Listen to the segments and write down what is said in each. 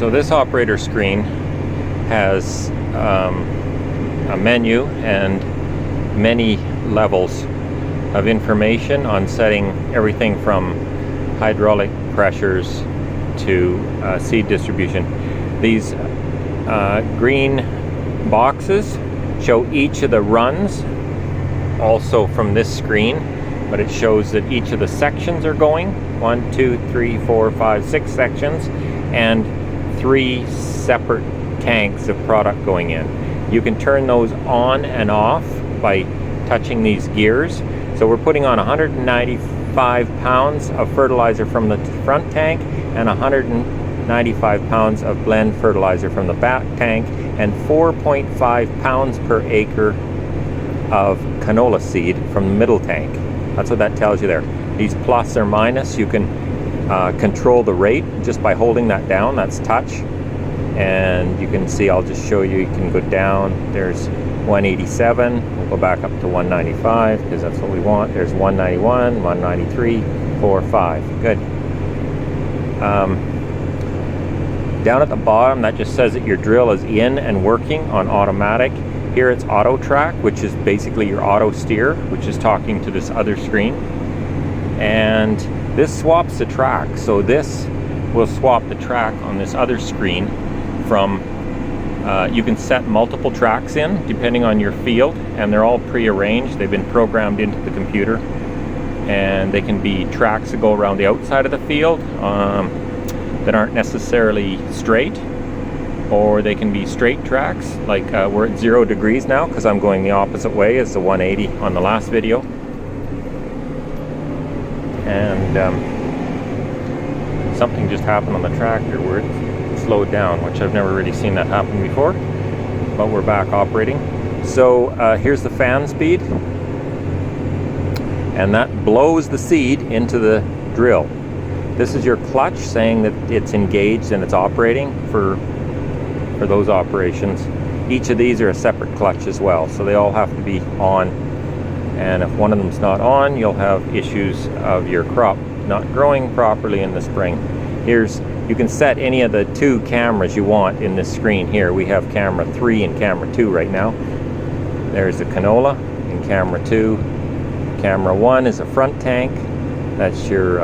So this operator screen has a menu and many levels of information on setting everything from hydraulic pressures to seed distribution. These green boxes show each of the runs also from this screen, but it shows that each of the sections are going 1, 2, 3, 4, 5, 6 sections, and 3 separate tanks of product going in. You can turn those on and off by touching these gears. So we're putting on 195 pounds of fertilizer from the front tank and 195 pounds of blend fertilizer from the back tank, and 4.5 pounds per acre of canola seed from the middle tank. That's what that tells you there. These plus or minus, you can control the rate just by holding that down. That's touch. And you can see, I'll just show you, you can go down. There's 187. We'll go back up to 195 because that's what we want. There's 191, 193, 4, 5. Good. Down at the bottom, that just says that your drill is in and working on automatic. Here it's auto track, which is basically your auto steer, which is talking to this other screen. And this swaps the track. So this will swap the track on this other screen from, you can set multiple tracks in depending on your field, and they're all pre-arranged. They've been programmed into the computer, and they can be tracks that go around the outside of the field that aren't necessarily straight, or they can be straight tracks, like we're at 0 degrees now because I'm going the opposite way as the 180 on the last video. And something just happened on the tractor where it slowed down, which I've never really seen that happen before, but we're back operating. So here's the fan speed, and that blows the seed into the drill. This is your clutch saying that it's engaged and it's operating for those operations. Each of these are a separate clutch as well, so they all have to be on, and if one of them's not on, you'll have issues of your crop not growing properly in the spring. You can set any of the 2 cameras you want in this screen here. We have camera 3 and camera 2 right now. There's the canola in camera 2. Camera 1 is a front tank. That's your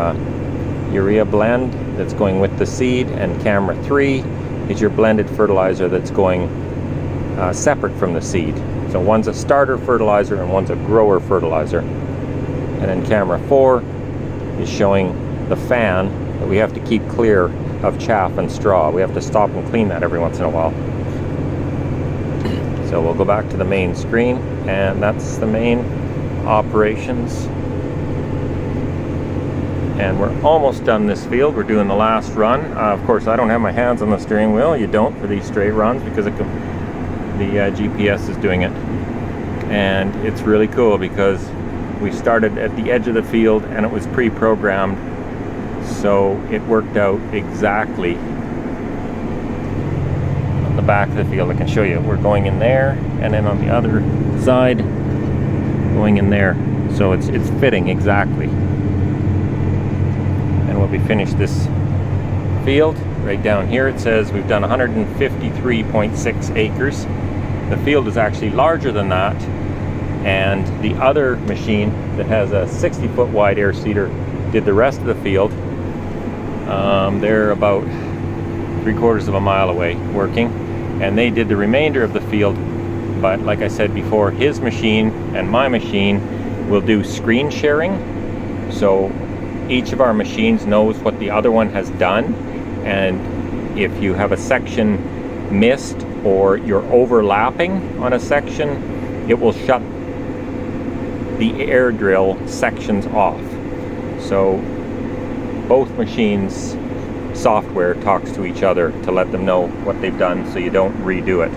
urea blend that's going with the seed, and camera 3 is your blended fertilizer that's going separate from the seed. So one's a starter fertilizer and one's a grower fertilizer. And then camera 4 is showing the fan that we have to keep clear of chaff and straw. We have to stop and clean that every once in a while. So we'll go back to the main screen, and that's the main operations. And we're almost done this field. We're doing the last run. Of course, I don't have my hands on the steering wheel. You don't for these straight runs because the GPS is doing it. And it's really cool because we started at the edge of the field and it was pre-programmed. So it worked out exactly on the back of the field. I can show you. We're going in there, and then on the other side, going in there. So it's fitting exactly. And when we finish this field, right down here it says we've done 153.6 acres. The field is actually larger than that, and the other machine that has a 60-foot wide air seeder did the rest of the field. They're about 3/4 of a mile away working, and they did the remainder of the field. But like I said before, his machine and my machine will do screen sharing, so each of our machines knows what the other one has done, and if you have a section missed or you're overlapping on a section, it will shut the air drill sections off. So both machines' software talks to each other to let them know what they've done, so you don't redo it.